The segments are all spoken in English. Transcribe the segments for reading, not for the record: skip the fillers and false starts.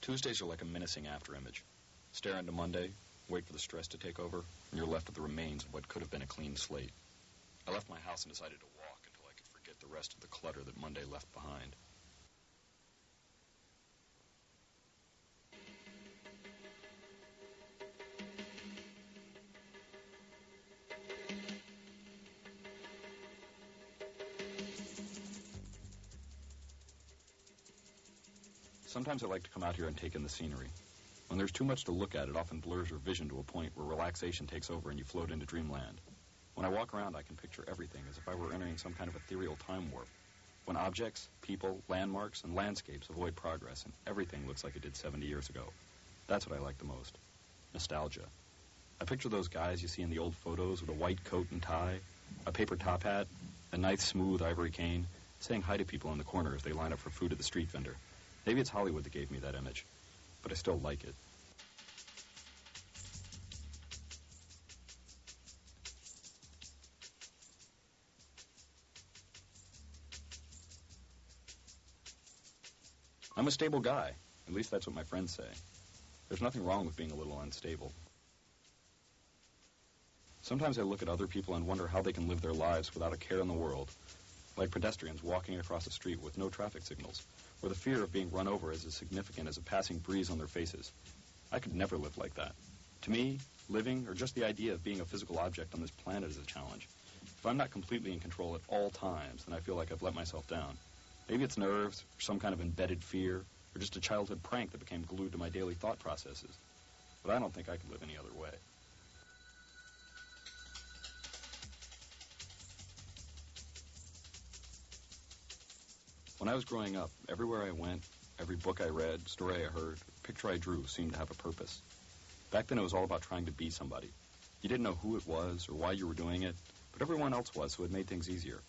Tuesdays are like a menacing afterimage. Stare into Monday, wait for the stress to take over, and you're left with the remains of what could have been a clean slate. I left my house and decided to walk until I could forget the rest of the clutter that Monday left behind. Sometimes I like to come out here and take in the scenery. When there's too much to look at, it often blurs your vision to a point where relaxation takes over and you float into dreamland. When I walk around, I can picture everything as if I were entering some kind of ethereal time warp. When objects, people, landmarks, and landscapes avoid progress and everything looks like it did 70 years ago. That's what I like the most. Nostalgia. I picture those guys you see in the old photos with a white coat and tie, a paper top hat, a nice smooth ivory cane, saying hi to people in the corner as they line up for food at the street vendor. Maybe it's Hollywood that gave me that image, but I still like it. I'm a stable guy. At least that's what my friends say. There's nothing wrong with being a little unstable. Sometimes I look at other people and wonder how they can live their lives without a care in the world, like pedestrians walking across a street with no traffic signals, where the fear of being run over is as significant as a passing breeze on their faces. I could never live like that. To me, living, or just the idea of being a physical object on this planet is a challenge. If I'm not completely in control at all times, then I feel like I've let myself down. Maybe it's nerves, or some kind of embedded fear, or just a childhood prank that became glued to my daily thought processes. But I don't think I could live any other way. When I was growing up, everywhere I went, every book I read, story I heard, picture I drew seemed to have a purpose. Back then it was all about trying to be somebody. You didn't know who it was or why you were doing it, but everyone else was, so it made things easier.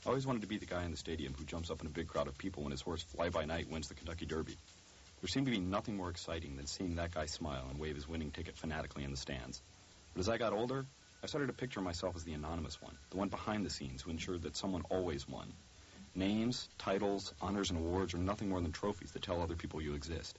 I always wanted to be the guy in the stadium who jumps up in a big crowd of people when his horse Fly-By-Night wins the Kentucky Derby. There seemed to be nothing more exciting than seeing that guy smile and wave his winning ticket fanatically in the stands. But as I got older, I started to picture myself as the anonymous one, the one behind the scenes who ensured that someone always won. Names, titles, honors, and awards are nothing more than trophies that tell other people you exist.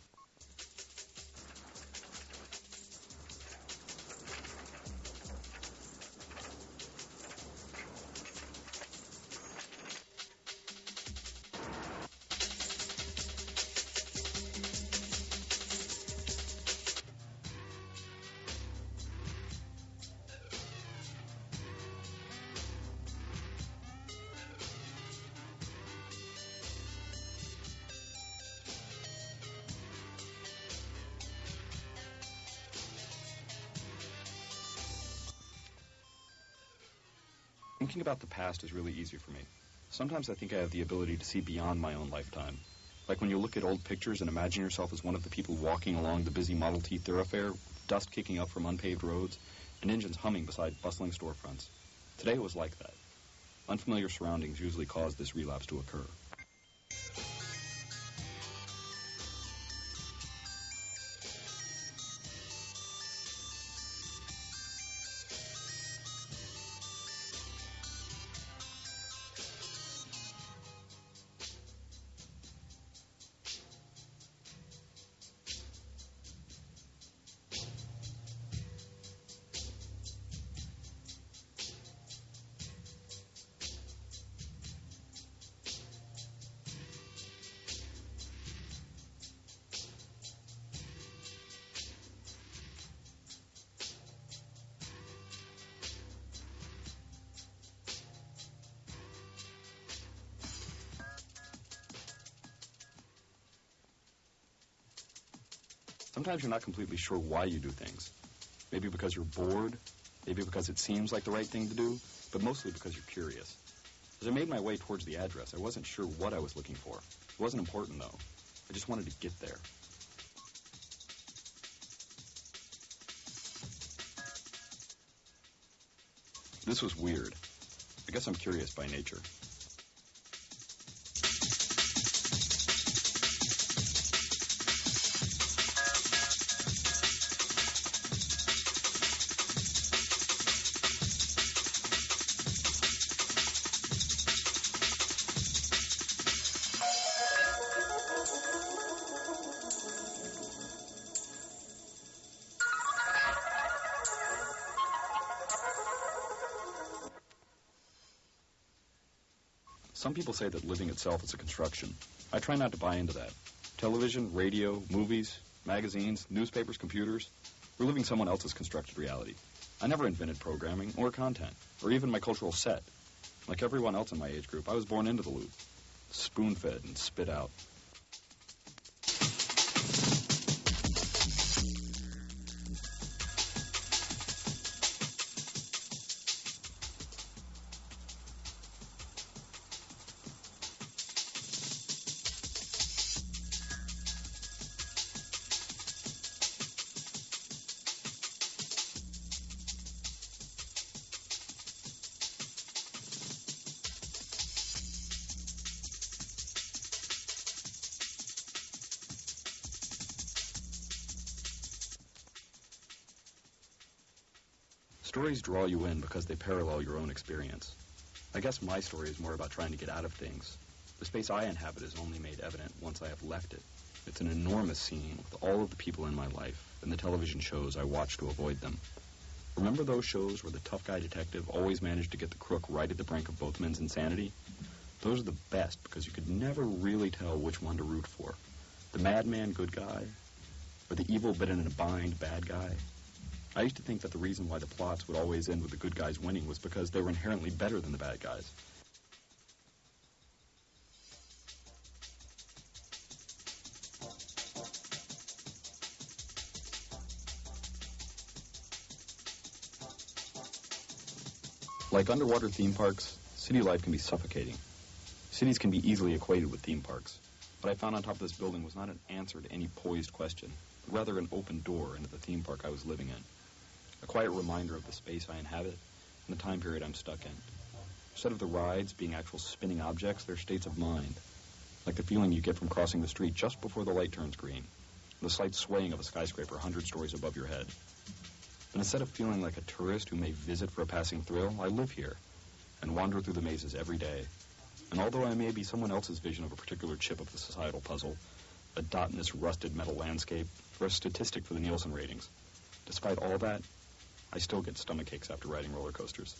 Thinking about the past is really easy for me. Sometimes I think I have the ability to see beyond my own lifetime. Like when you look at old pictures and imagine yourself as one of the people walking along the busy Model T thoroughfare, with dust kicking up from unpaved roads, and engines humming beside bustling storefronts. Today it was like that. Unfamiliar surroundings usually cause this relapse to occur. Sometimes you're not completely sure why you do things. Maybe because you're bored, maybe because it seems like the right thing to do, but mostly because you're curious. As I made my way towards the address, I wasn't sure what I was looking for. It wasn't important, though. I just wanted to get there. This was weird. I guess I'm curious by nature. Some people say that living itself is a construction. I try not to buy into that. Television, radio, movies, magazines, newspapers, computers, we're living someone else's constructed reality. I never invented programming or content, or even my cultural set. Like everyone else in my age group, I was born into the loop, spoon-fed and spit out. Stories draw you in because they parallel your own experience. I guess my story is more about trying to get out of things. The space I inhabit is only made evident once I have left it. It's an enormous scene with all of the people in my life and the television shows I watch to avoid them. Remember those shows where the tough guy detective always managed to get the crook right at the brink of both men's insanity? Those are the best because you could never really tell which one to root for. The madman good guy or the evil but in a bind bad guy. I used to think that the reason why the plots would always end with the good guys winning was because they were inherently better than the bad guys. Like underwater theme parks, city life can be suffocating. Cities can be easily equated with theme parks. What I found on top of this building was not an answer to any poised question, but rather an open door into the theme park I was living in. A quiet reminder of the space I inhabit and the time period I'm stuck in. Instead of the rides being actual spinning objects, they're states of mind, like the feeling you get from crossing the street just before the light turns green, the slight swaying of a skyscraper 100 stories above your head. But instead of feeling like a tourist who may visit for a passing thrill, I live here and wander through the mazes every day. And although I may be someone else's vision of a particular chip of the societal puzzle, a dot in this rusted metal landscape, or a statistic for the Nielsen ratings, despite all that, I still get stomach aches after riding roller coasters.